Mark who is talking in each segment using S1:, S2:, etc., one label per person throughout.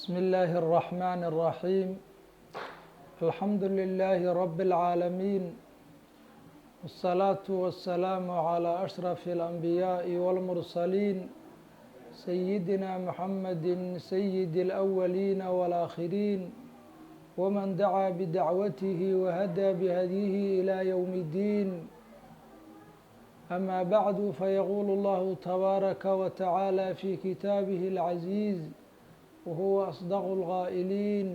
S1: بسم الله الرحمن الرحيم. الحمد لله رب العالمين، والصلاة والسلام على أشرف الأنبياء والمرسلين سيدنا محمد سيد الأولين والآخرين، ومن دعا بدعوته وهدى بهديه إلى يوم الدين. أما بعد، فيقول الله تبارك وتعالى في كتابه العزيز وهو أصدق القائلين: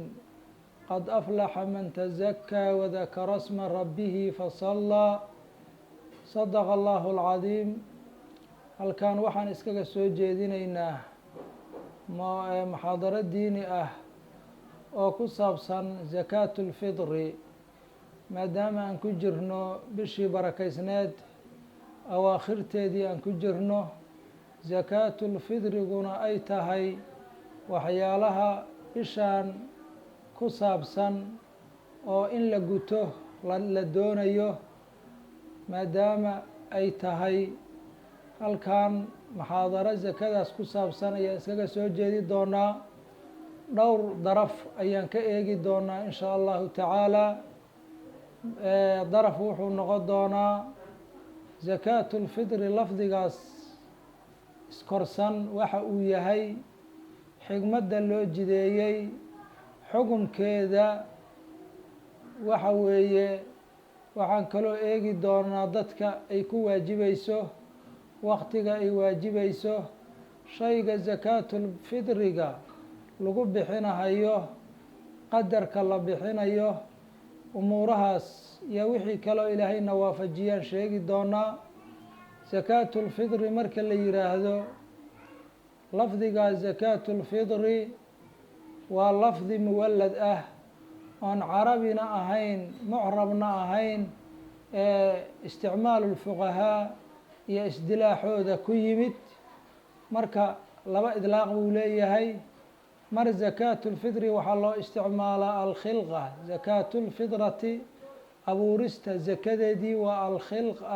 S1: قد أفلح من تزكى وذكر اسم ربه فصلى. صدق الله العظيم. halkan waxaan iskaga soo jeedinaynaa muxaadaro diini ah oo ku saabsan zakaatulfidri, maadaama aan ku jirno bishii barakaysneed awaakhirteedii aan ku jirno. zakaatulfidriguna ay tahay waxyaalaha bishaan ku saabsan oo in la guto la doonayo, maadaama ay tahay halkan muxaadaro zakadaas ku saabsan ayaan iskaga soo jeedi doonaa. dhowr daraf ayaan ka eegi doonaa in shaa allahu tacaala. daraf wuxuu noqon doonaa zakaatulfidri, lafdigaas iskorsan waxa uu yahay, xigmadda loo jideeyey, xukunkeeda waxa weeye. waxaan kaloo eegi doonaa dadka ay ku waajibayso, waktiga ay waajibayso, shayga zakaatulfidriga lagu bixinahayo, qadarka la bixinayo, umuurahaas iyo wixii kaloo ilaahayna waafajiyaan sheegi doonaa. zakaatulfidri marka la yiraahdo, lafdiga zakaatulfidri waa lafdi muwalad ah, oon carabina ahayn, mucrabna ahayn, isticmaalu lfuqahaa iyo isdilaaxooda ku yimid. marka laba idlaaq buu leeyahay. mar zakaatulfidri waxaa loo isticmaalaa alkhilqa, zakaatulfidrati abuurista zakadeedii waa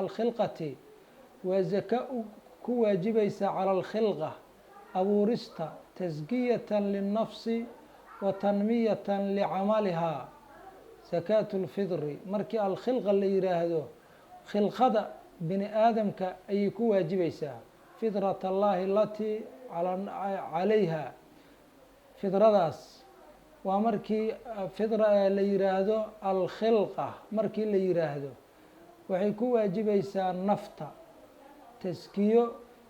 S1: alkhilqati, waa zaka ku waajibaysa cala alkhilqa, abuurista, taskiyatan linnafsi wa tanmiyatan licamalihaa. zakaatulfidri markii alkhilqa la yiraahdo, khilqada bini aadamka ayay ku waajibaysaa, fidrat allahi alatii calayha. fidradaas waa markii fidra la yiraahdo alkhilqa, markii la yiraahdo waxay ku waajibaysaa nafta, taskiyo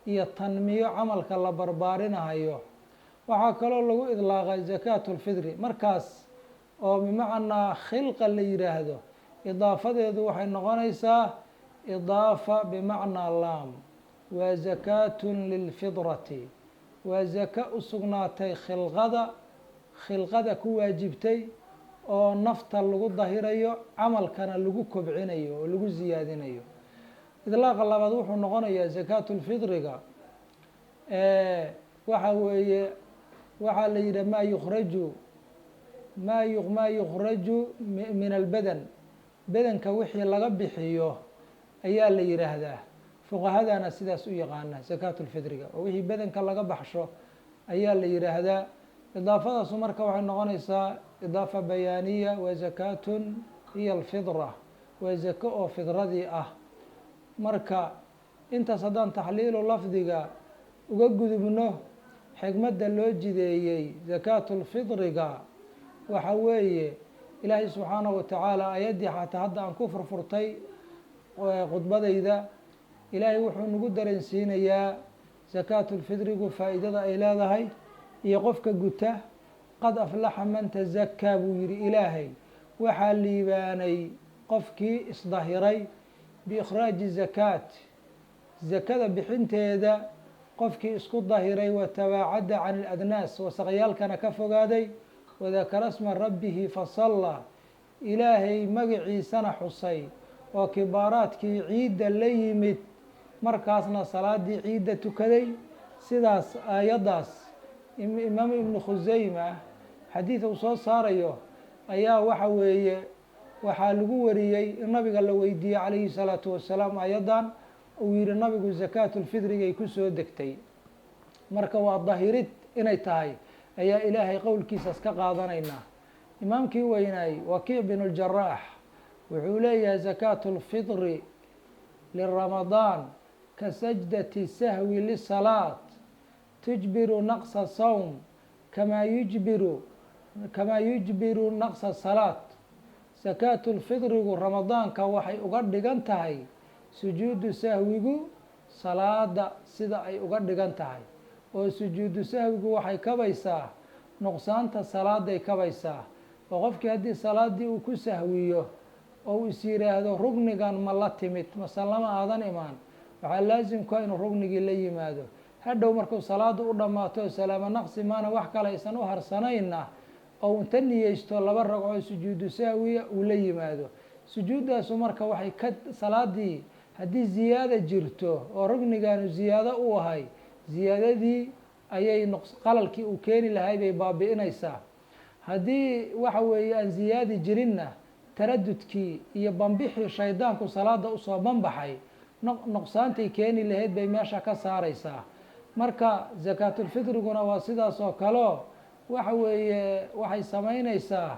S1: iyo tanmiyo, camalka la barbaarinahayo. waxaa kaloo lagu idlaaqay zakaatulfidri markaas oo bimacnaa khilqa la yiraahdo, idaafadeedu waxay noqonaysaa idaafa bimacnaa laam. waa zakaatun lilfidrati, waa zaka u sugnaatay khilqada ku waajibtay, oo nafta lagu dahirayo, camalkana lagu kobcinayo oo lagu siyaadinayo. idlaaqa labaad wuxuu noqonayaa zakaatulfidriga waxa weeye, waxaa la yidhah maa yukhraju min albadan, badanka wixii laga bixiyo ayaa la yidhaahdaa. fuqahadana sidaas u yaqaana zakaatulfidriga, oo wixii badanka laga baxsho ayaa la yidhaahdaa. idaafadaasu marka waxay noqonaysaa idaafa bayaaniya. waa zakaatun hiya alfidra, waa zako oo fidradii ah. marka intaas haddaan taxliilu lafdiga uga gudubno, xigmadda loo jideeyey zakaatulfidriga waxa weeye, ilaahay subxaanahu watacaala ayaddii xataa hadda aan ku furfurtay khudbadayda, ilaahay wuxuu nagu dareensiinayaa zakaatulfidrigu faa'iidada ay leedahay iyo qofka guta. qad aflaxa man tazakaa buu yihi ilaahay, waxaa liibaanay qofkii isdahiray biikhraaji zakaat, zakada bixinteeda qofkii isku dahiray, watabaacada can iladnaas, wasaqyaalkana ka fogaaday, wadakara sma rabbihi fasallaa, ilaahay magaciisana xusay, oo kibaaraadkii ciidda la yimid, markaasna salaadii ciidda tukaday. sidaas aayaddaas imaam ibnu khuseyma xadiid uu soo saarayo ayaa waxa weeye, waxaa lagu wariyey in nabiga la weydiiyey calayhi salaatu wasalaam aayaddan, uu yihi nabigu zakaatulfidrigay ku soo degtay. marka waa dahirid inay tahay, ayaa ilaahay qowlkiisas ka qaadanaynaa. imaamkii weynaay wakiic bin اljaraax wuxuu leeyahay zakaatu اlfidri liramadaan ka sajdati sahwi lisalaat tujbiru naqsa sawm kamaa yujbiru naqsa salaat. zakaatu lfidrigu ramadaanka waxay uga dhigan tahay sujuudu sahwigu salaada sida ay uga dhigan tahay, oo sujuudu sahwigu waxay kabaysaa nuqsaanta salaaday kabaysaa. oo qofkii haddii salaadii uu ku sahwiyo oo uu is yidhaahdo rugnigan ma la timid mase lama aadan imaan, waxaa laasimka inuu rugnigii la yimaado. hadhow markuu salaada u dhammaato salaamo naqsi maana wax kale aysan u harsanayna oo inta niyeysto 2 ragcoo sujuudu sahwiya uu la yimaado. sujuuddaasu marka waxay ka salaadii haddii ziyaada jirto oo rugnigaanu ziyaado u ahay, ziyaadadii ayay qalalkii uu keeni lahay bay baabi'inaysaa. haddii waxa weeye aan ziyaadi jirinna taradudkii iyo bambixii shaydaanku salaada usoo banbaxay nuqsaantay keeni lahayd bay meesha ka saaraysaa. marka zakaatulfitriguna waa sidaas oo kaleo waxa weeye waxay samaynaysaa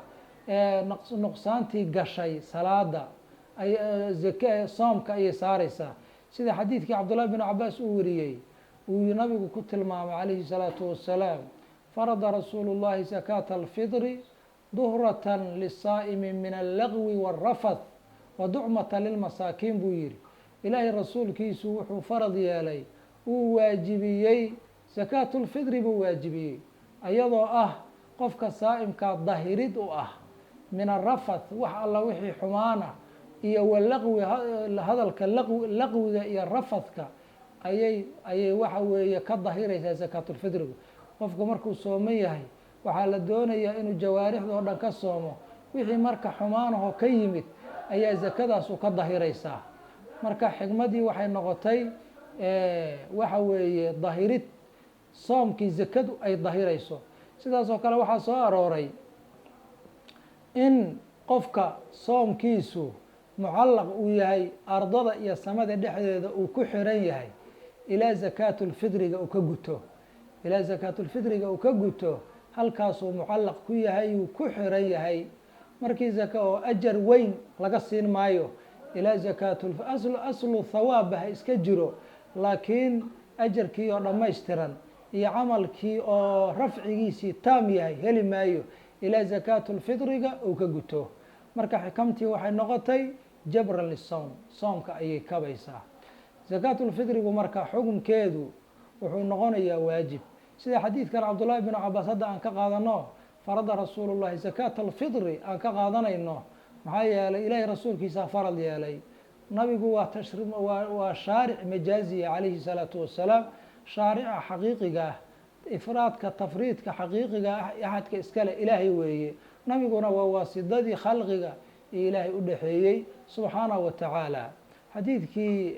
S1: nuqsaantii gashay salaada soomka ayay saaraysaa. sida xadiidkii cabdullahi bin cabaas uu wariyey uu nabigu ku tilmaamay calayhi الsalaatu wassalaam, farada rasuulu llahi zakaata alfidri duhratan lisaa'imi min allagwi wاlrafath wa ducmata lilmasaakiin buu yihi. ilaahay rasuulkiisu wuxuu farad yeelay uu waajibiyey zakaatulfidri buu waajibiyey ayadoo ah qofka saa'imkaa dahirid u ah min arafath wax alla wixii xumaana iyo walaqwi hadalka laqwiga iyo rafadka ayay waxa weeye ka dahiraysaa zakaatulfidrigu. qofku markuu sooman yahay waxaa la doonayaa inuu jawaarixda oo dhan ka soomo, wixii marka xumaanahoo ka yimid ayaa zakadaasu ka dahiraysaa. marka xigmadii waxay noqotay waxa weeye dahirid soomkii zakadu ay dahirayso. sidaas oo kale waxaa soo arooray in qofka soomkiisu mucallaq uu yahay ardada iyo samada dhexdeeda uu ku xiran yahay ilaa zakaatulfidriga uu ka guto. ilaa zakaatulfidriga uu ka guto halkaasuu mucallaq ku yahay uu ku xiran yahay. markii zaka oo ajar weyn laga siin maayo ilaa aslu thawaab ha iska jiro, laakiin ajarkii oo dhammaystiran iyo camalkii oo rafcigiisii taam yahay heli maayo ilaa zakaatulfidriga uu ka guto. marka xikamtii waxay noqotay jabran lisawm, soomka ayay kabaysaa. zakaatulfidrigu marka xukunkeedu wuxuu noqonayaa waajib, sida xadiidkan cabdullaahi bin cabaas hadda aan ka qaadano farada rasuulu llahi zakaata alfidri aan ka qaadanayno. maxaa yeelay ilaahay rasuulkiisaa farad yeelay. nabigu waa shaaric majaaziya calayhi الsalaatu wassalaam, shaarica xaqiiqiga ah, ifraadka tafriidka xaqiiqiga ah axadka iskale ilaahay weeye. nabiguna waa waasidadii khalqiga iyo ilaahay u dhexeeyey subxaanahu wa tacaala. xadiidkii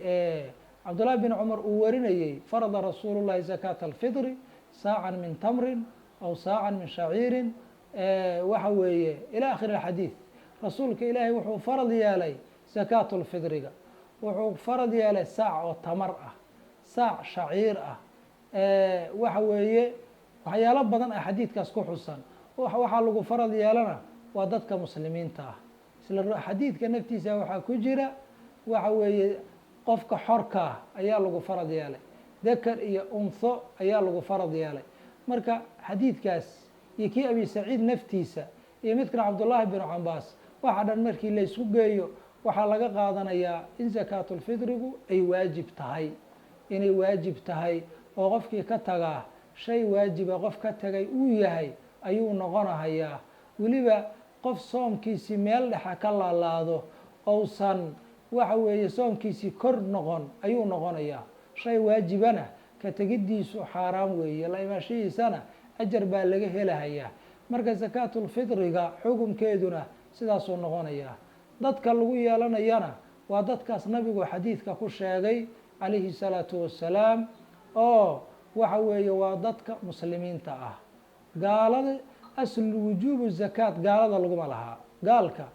S1: cabdullahi bin cumar uu warinayey farada rasuulu llahi zakaata alfidri saacan min tamrin aw saacan min shaciirin waxa weeye ilى akhiri اxadiid. rasuulka ilaahay wuxuu farad yeelay zakaatulfidriga, wuxuu farad yeelay saac oo tamar ah, saac shaciir ah, waxa weeye waxyaalo badan ah xadiidkaas ku xusan. waxaa lagu farad yeelana waa dadka muslimiinta ah. isla xadiidka naftiisa waxaa ku jira waxa weeye qofka xorkaa ayaa lagu farad yeelay, dakar iyo unho ayaa lagu farad yeelay. marka xadiidkaas iyo kii abi saciid naftiisa iyo midkan cabdullaahi bin cabaas waxa dhan markii la isku geeyo waxaa laga qaadanayaa in zakaatulfidrigu ay waajib tahay, inay waajib tahay oo qofkii ka tagaa shay waajiba qof ka tagay uu yahay ayuu noqonahayaa. weliba qof soomkiisii meel dhexa ka laalaado ousan waxa weeye soomkiisii kor noqon ayuu noqonayaa. shay waajibana ka tegiddiisu xaaraam weeye, la imaashihiisana ajar baa laga helahayaa. marka zakaatulfidriga xukunkeeduna sidaasuu noqonayaa. dadka lagu yeelanayana waa dadkaas nabigu xadiidka ku sheegay calayhi الsalaatu wassalaam, oo waxa weeye waa dadka muslimiinta ah. gaalada aslu wujuubu zakaat gaalada laguma lahaa. gaalka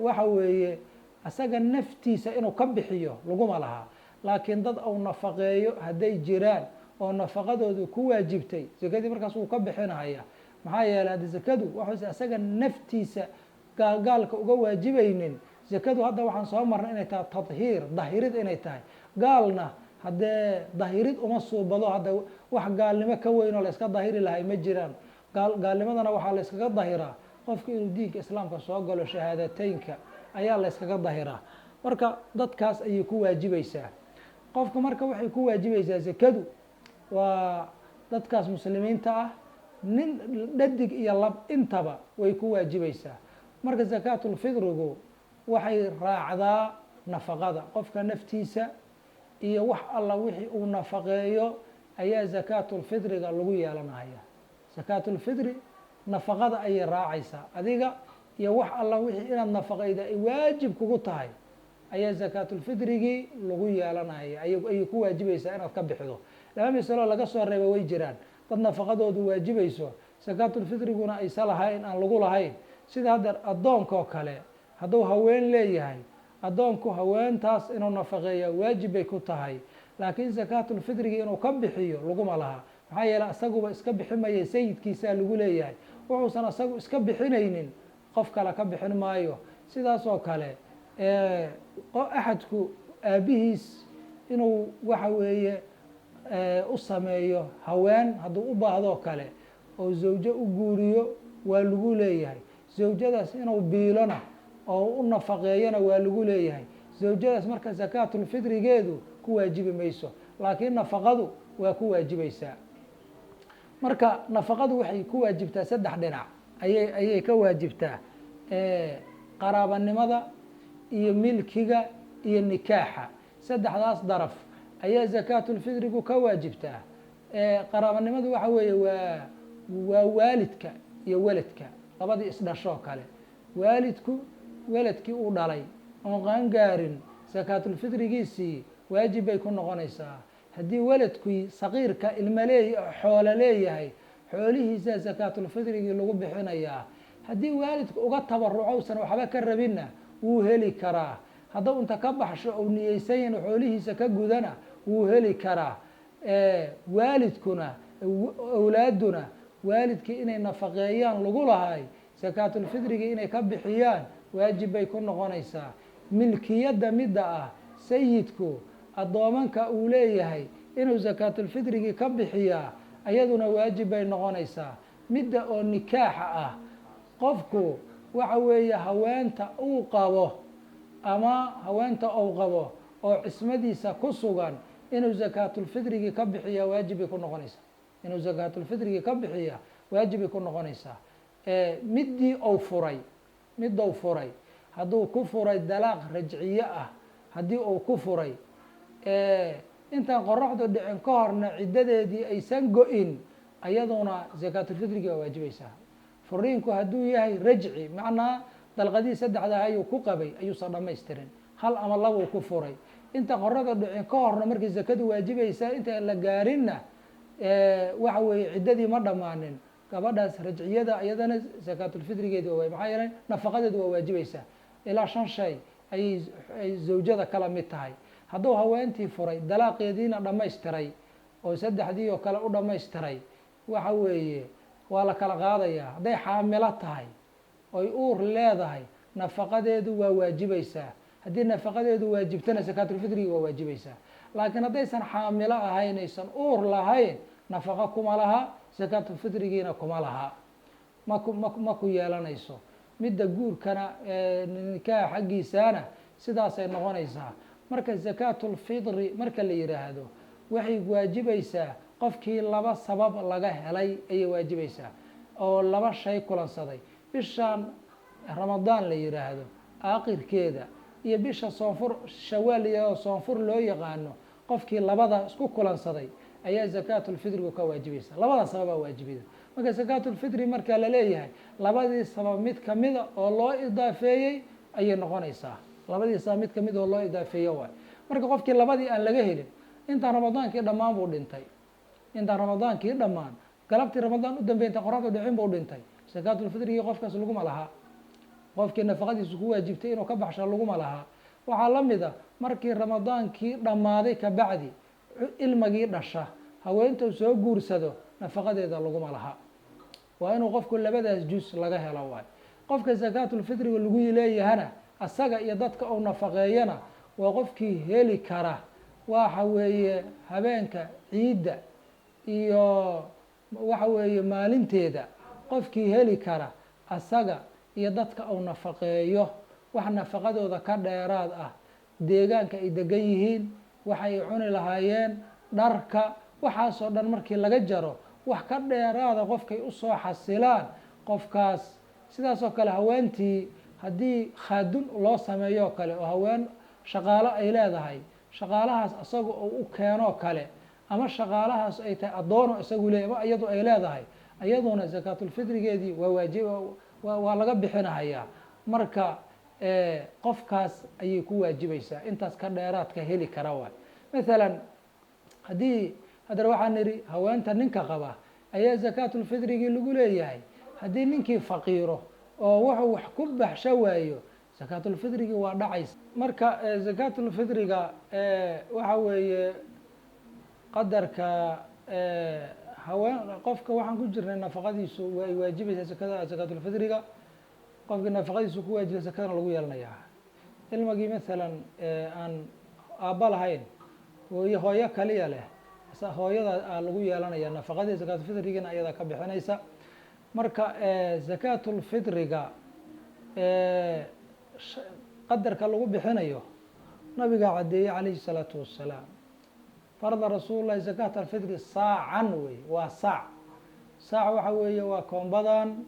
S1: waxa weeye asaga naftiisa inuu ka bixiyo laguma lahaa, laakiin dad uu nafaqeeyo hadday jiraan oo nafaqadoodu ku waajibtay zakadii markaas wuu ka bixinaya. maxaa yeeley hadda zakadu waxaysa isaga naftiisa gaalka uga waajibaynin. zakadu hadda waxaan soo marnay inay tahay tadhiir, dahirid inay tahay. gaalna haddee dahirid uma suubado, hadda wax gaalnimo ka weyn oo la iska dahiri lahay ma jiraan. gaalnimadana waxaa la iskaga dahiraa qofka inuu diinka islaamka soo galo, shahaadateynka ayaa la iskaga dahiraa. marka dadkaas ayay ku waajibaysaa. qofka marka waxay ku waajibaysaa zakadu waa dadkaas muslimiinta ah, nin dhadig iyo lab intaba way ku waajibaysaa. marka zakaatulfidrigu waxay raacdaa nafaqada qofka naftiisa iyo wax alla wixii uu nafaqeeyo ayaa zakaatulfidriga lagu yeelanaya. zakaatulfidri nafaqada ayay raacaysaa. adiga iyo wax alla wixii inaad nafaqayda ay waajib kugu tahay ayaa zakaatulfidrigii lagu yeelanaya, ayay ku waajibaysaa inaad ka bixido. laba masalo laga soo reeba way jiraan, dad nafaqadoodu waajibayso zakaatulfidriguna aysa lahayn, aan lagu lahayn. sida hadda addoonka oo kale, hadduu haween leeyahay, addoonku haweentaas inuu nafaqeeya waajib bay ku tahay, laakiin zakaatulfidrigi inuu ka bixiyo laguma laha. maxaa yeeley isaguba iska bixin maya, sayidkiisaa lagu leeyahay. wuxuusan isagu iska bixinaynin qof kale ka bixin maayo. sidaas oo kale axadku aabihiis inuu waxa weeye u sameeyo haween hadduu u baahdoo kale oo zawjo u guuriyo waa lagu leeyahay. zawjadaas inuu biilona oo u nafaqeeyona waa lagu leeyahay. zawjadaas marka zakaatulfidrigeedu ku waajibi mayso, laakiin nafaqadu waa ku waajibaysaa. marka nafaqadu waxay ku waajibtaa saddex dhinac ayay ka waajibtaa: qaraabanimada iyo milkiga iyo nikaaxa. saddexdaas daraf ayaa zakaatulfidrigu ka waajibtaa. qaraabanimadu waxa weeye waa waalidka iyo weladka, labadii isdhashoo kale. waalidku weladkii uu dhalay oon qaangaarin zakaatulfidrigiisii waajib bay ku noqonaysaa. haddii weladkii saqiirka ilmo xoolo leeyahay, xoolihiisa zakaatulfidrigii lagu bixinayaa. haddii waalidka uga tabaruco usan waxba ka rabinna wuu heli karaa. hadduu inta ka baxsho ou niyeysanyahin xoolihiisa ka gudana wuu heli karaa. waalidkuna awlaaduna waalidkii inay nafaqeeyaan lagu lahay, zakaatulfidrigii inay ka bixiyaan waajib bay ku noqonaysaa. milkiyadda midda ah sayidku addoomanka uu leeyahay inuu zakaatulfidrigii ka bixiyaa ayaduna waajib bay noqonaysaa. midda oo nikaaxa ah, qofku waxa weeye haweenta uu qabo ama haweenta uu qabo oo cismadiisa ku sugan inuu zakaatulfidrigii ka bixiya waajib bay ku noqonaysaa. inuu zakaatulfidrigii ka bixiya waajib bay ku noqonaysaa. midii uu furay hadduu ku furay dalaaq rajciye ah, haddii uu ku furay intaan qoraxdu dhicin ka horna ciddadeedii aysan go-in, ayaduna zakaatulfidrigi waa waajibaysaa. furiinku hadduu yahay rajci, macnaa dalqadii saddexda ayuu ku qabay ayuusan dhamaystirin, hal ama labuu ku furay, inta qorada dhicin ka horna markii zakadu waajibaysaa, intaan la gaarinna waxa weeye ciddadii ma dhammaanin, gabadhaas rajciyada iyadana zakaatulfidrigeedi waa maxaa yeelay nafaqadeedu waa waajibaysaa. ilaa 5 shay ayay zawjada kala mid tahay. hadduu haweentii furay dalaaqeediina dhamaystiray oo saddexdii oo kale u dhamaystiray, waxa weeye waa la kala qaadayaa. hadday xaamilo tahay oy uur leedahay, nafaqadeedu waa waajibaysaa. haddii nafaqadeedu waajibtana zakaatulfidrigi waa waajibaysaa. laakiin haddaysan xaamilo ahayn, aysan uur lahayn, nafaqo kuma laha, zakaatulfidrigiina kuma laha, ma ku yeelanayso. midda guurkana nikaax xaggiisana sidaasay noqonaysaa. marka zakaatulfidri marka la yidhaahdo waxay waajibaysaa qofkii laba sabab laga helay ayay waajibaysaa, oo laba shay kulansaday. bishaan ramadaan la yidhaahdo aakhirkeeda iyo bisha soonfur shawaal iyo soonfur loo yaqaano, qofkii labada isku kulansaday ayaa zakaatulfidrigu ka waajibaysa. labada sababaa waajibida. marka zakaatulfidri marka la leeyahay labadii sabab mid kamida oo loo idaafeeyey ayay noqonaysaa. labadii sabab mid kamid oo loo idaafeeye waay. marka qofkii labadii aan laga helin, intaan ramadaankii dhammaan buu dhintay, intaan ramadaankii dhammaan galabtii ramadaan u dambeey inta qoraxdu dhicin buu dhintay, zakaatulfidrigii qofkaas laguma laha. qofkii nafaqadiisu ku waajibtay inuu ka baxsha laguma laha. waxaa la mid a markii ramadaankii dhammaaday kabacdi ilmagii dhasha, haweenta uu soo guursado nafaqadeeda laguma laha. waa inuu qofku labadaas jus laga helo waay. qofka zakaatulfitriga lagu leeyahana asaga iyo dadka uu nafaqeeyana waa qofkii heli kara waxa weeye habeenka ciidda iyo waxa weeye maalinteeda qofkii heli kara asaga iyo dadka uu nafaqeeyo wax nafaqadooda ka dheeraad ah, deegaanka ay degan yihiin, waxay cuni lahaayeen, dharka, waxaasoo dhan markii laga jaro wax ka dheeraada qofkay usoo xasilaan, qofkaas sidaasoo kale haweentii haddii khaadun loo sameeyo kale oo haween shaqaalo ay leedahay, shaqaalahaas isaga oo u keenoo kale ama shaqaalahaas ay tahay addoono isagu leeyahy ama iyadu ay leedahay, iyaduna zakaatulfitrigeedii waa waajib waa laga bixinahayaa. marka qofkaas ayay ku waajibaysaa intaas ka dheeraadka heli kara waay. maalan haddii haddana waxaan nidhi haweenta ninka qaba ayaa zakaatulfitrigii lagu leeyahay, haddii ninkii faqiiro oo wuxuu wax ku baxsho waayo zakaatulfitrigii waa dhacaysa. marka zakaatulfitriga waxa weeye qadarka haween qofka waxaan ku jirnay nafaqadiisu way waajibaysaa zakada zakaatulfitriga. qofkii nafaqadiisu ku waajiba zakadana lagu yeelanayaa. ilmagii maalan aan aabba lahayn hooyo kaliya leh hooyada lagu yeelanaya nafaqadii zakaatulfitrigina ayada ka bixinaysa. marka zakaatulfitriga qadarka lagu bixinayo nabiga cadeeye calayhi الsalaatu wasalaam. farda rasuul lahi zakaat alfitri saacan wey, waa saac. saac waxa weeye waa koombadan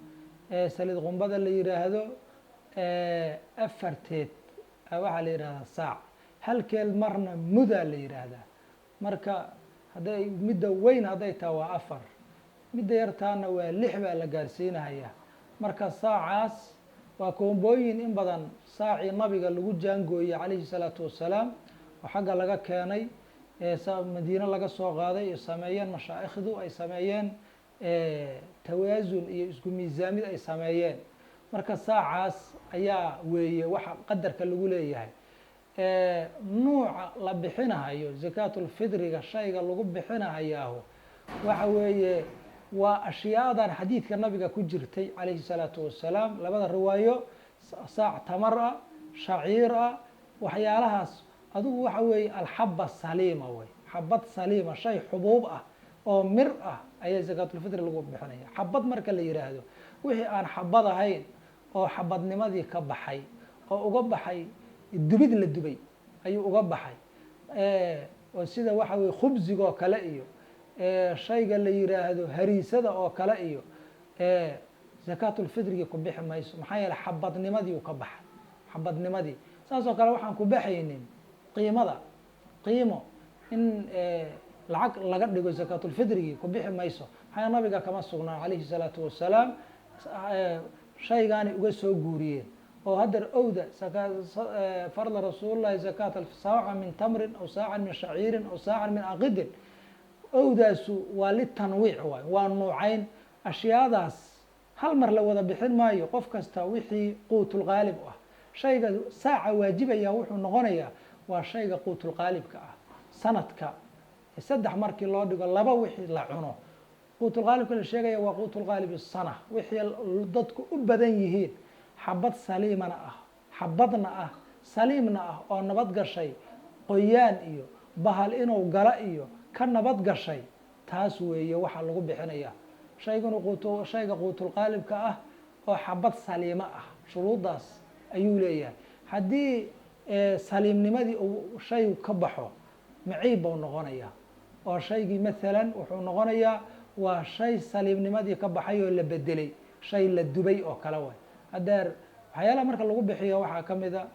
S1: saliid qumbada la yihaahdo afarteed waxaa la yihahdaa saac. halkeel marna mudaa la yihaahdaa. marka hadday midda weyn hadday taha waa 4, midda yartaana waa 6 baa la gaarsiinahayaa. marka saacaas waa koombooyin in badan saacii nabiga lagu jaangooyey calayhi الsalaatu wasalaam oo xagga laga keenay madiine laga soo qaaday ay sameeyeen mashaa'ikhdu ay sameeyeen tawaasun iyo isku miisaamid ay sameeyeen. marka saacaas ayaa weeye waxa qadarka lagu leeyahay. nuuca la bixinahayo zakaatulfitriga shayga lagu bixinahayaahu waxa weeye waa ashyaadan xadiidka nabiga ku jirtay calayhi الsalaatu wasalaam, labada riwaayo, saac tamar ah, shaciir ah, waxyaalahaas adigu waxa weeye alxaba saliima wey, xabad saliima, shay xubuub ah oo mir ah ayaa zakaatulfitri lagu bixinaya. xabad marka la yihaahdo wixii aan xabad ahayn oo xabadnimadii ka baxay oo uga baxay dubid la dubay ayuu uga baxay oo sida waxa weye khubsiga oo kale iyo shayga la yihaahdo hariisada oo kale iyo zakaatulfitrigii ku bixi mayso, maxaa yeele xabadnimadii uu ka baxay. xabadnimadii saas oo kale waxaan ku baxaynin qiimo in lacag laga dhigo zakaatulfitrigii ku bixi mayso, maxaa nabiga kama sugnaa calayhi الsalaatu wasalaam. shaygaanay uga soo guuriyeen oo haddar owda farda rasuul lahi zakaat saaca min tamrin aw saacan min shaciirin aw saacan min aqidin. owdaasu waa litanwiic waay, waa nuucayn. ashyaadaas hal mar la wada bixin maayo, qof kasta wixii quutulqaalib ah. shayga saaca waajibaya wuxuu noqonayaa waa shayga quutulqaalibka ah. sanadka 3 markii loo dhigo 2 wixii la cuno. quutulqaalibka la sheegaya waa quutulqaalib sana, wixii dadku u badan yihiin, xabad saliimana ah, xabadna ah, saliimna ah oo nabad gashay, qoyaan iyo bahal inuu gala iyo ka nabad gashay, taas weeye waxa lagu bixinaya. shayganu shayga quutulqaalibka ah oo xabad saliima ah, shuruudaas ayuu leeyahay. haddii saliimnimadii uu shay ka baxo maciib buu noqonayaa oo shaygii maalan wuxuu noqonayaa waa shay saliimnimadii ka baxay oo la bedelay, shay la dubay oo kale way. hadeer waxyaalaha marka lagu bixiyo waxaa ka mid a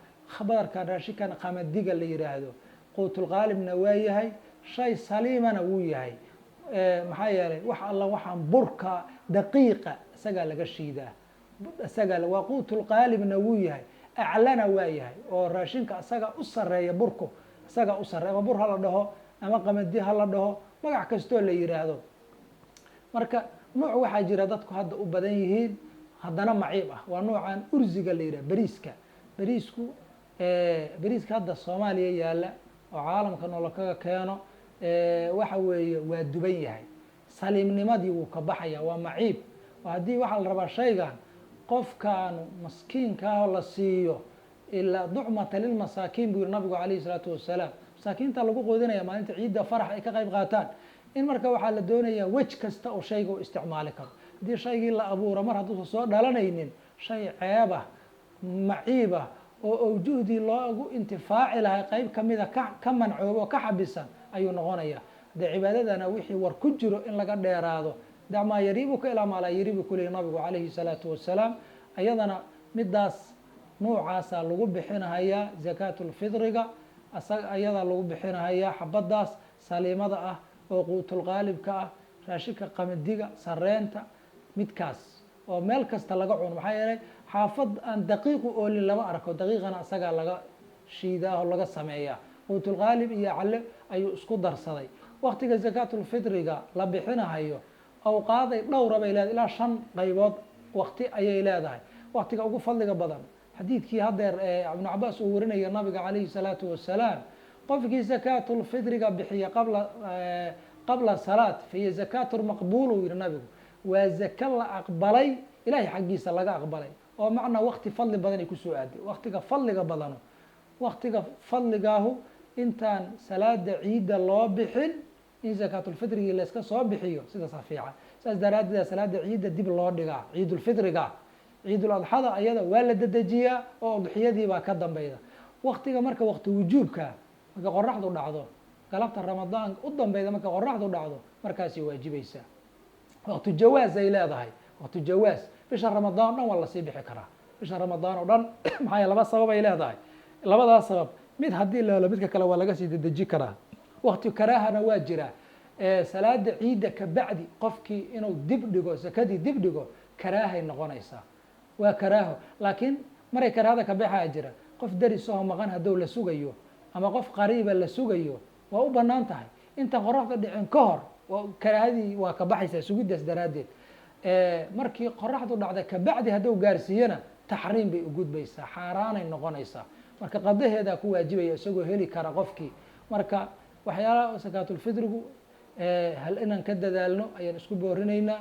S1: badarkan raashinkan qamadiga la yihaahdo, quutulqaalibna waa yahay, shay saliimana wuu yahay. maxaa yeelay wax alla waxaan burka daqiiqa isagaa laga shiidaa, isagaa waa quutulqaalibna wuu yahay, aclana waa yahay oo raashinka isaga u sareeya burku isaga u sareeya, ama bur hala dhaho ama qamadi hala dhaho, magac kastoo la yihaahdo. marka nuuc waxaa jira dadku hadda u badan yihiin haddana maciib ah, waa nuucan urziga la yihah beriiska. beriiska hadda soomaaliya yaala oo caalamka noola kaga keeno waxa weeye waa duban yahay, saliimnimadii wuu ka baxaya, waa maciib. oo haddii waxaa la rabaa shaygan qofkaanu maskiinka ah oo la siiyo ilaa ducmata lilmasaakiin buu yihi nabigu calayhi salaatu wasalaam, masaakiinta lagu qoodinaya maalinta ciidda farax ay ka qayb qaataan. in marka waxaa la doonayaa wej kasta oo shayga u isticmaali karo. haddii shaygii la abuuro mar hadduusan soo dhalanaynin, shay ceeb ah maciib ah oo juhdii loogu intifaaci lahay qayb kamida ka mancoobo oo ka xabisan ayuu noqonaya. dee cibaadadana wixii war ku jiro in laga dheeraado, dacmaa yariibuka ilaa maa laa yariibuka lehi nabigu calayhi salaatu wasalaam. ayadana midaas nuucaasa lagu bixinahayaa zakaatulfidriga, ayadaa lagu bixinahayaa xabadaas saliimada ah oo quutulqaalibka ah, raashinka qamadiga, sareenta, midkaas oo meel kasta laga cuno. maxaa yeelay xaafad aan daqiiqu oolin lama arko, daqiiqana isagaa laga shiidaa oo laga sameeyaa. quutulqaalib iyo cale ayuu isku darsaday. waktiga zakaatulfidriga la bixinahayo awqaaday dhowra bay leedahay, ilaa 5 qaybood wakti ayay leedahay. waktiga ugu fadliga badan xadiidkii hadeer ibnu cabaas uu warinaya nabiga calayhi salaatu wasalaam, qofkii zakaatulfidriga bixiya qabla salaat fahiya zakaatu maqbuul uu yihi nabigu, waa zaka la aqbalay, ilahay xaggiisa laga aqbalay. oo macnaa wakti fadli badan ay kusoo aaday. waktiga fadliga badano, waktiga fadligaahu intaan salaada ciidda loo bixin in zakaatulfidrigii layska soo bixiyo, sidaasa fiican. saas daraaddeed salaada ciidda dib loo dhigaa, ciidulfidriga. ciiduladxada ayada waa la dedejiyaa oo udxiyadii baa ka dambeyda. waktiga marka wakti wujuubka, marka qoraxdu dhacdo, galabta ramadaan u dambeyda marka qoraxdu dhacdo, markaasay waajibaysaa. waktu jawaaz ay leedahay, waktu jawaaz. bisha ramadaan o dhan waa lasii bixi karaa, bisha ramadaan oo dhan. maxaa yeele 2 sabab ay leedahay. labadaas sabab mid haddii la helo midka kale waa laga sii dedeji karaa. wakti karaahana waa jira, salaada ciidda kabacdi qofkii inuu dib dhigo, zakadii dib dhigo, karaahay noqonaysaa, waa karaaho. laakiin maray karaahada ka baxaa jira, qof darisoo maqan hadduu la sugayo ama qof qariiba la sugayo, waa u banaan tahay inta qoraxda dhicin ka hor, karaahadii waa ka baxaysaa sugidaas daraaddeed. markii qoraxdu dhacda kabacdi hadduu gaarsiiyana taxriim bay u gudbaysaa, xaaraanay noqonaysaa. marka qadaheedaa ku waajibaya isagoo heli kara qofkii. marka waxyaalaha zakaatulfidrigu hal inaan ka dadaalno ayaan isku boorinaynaa.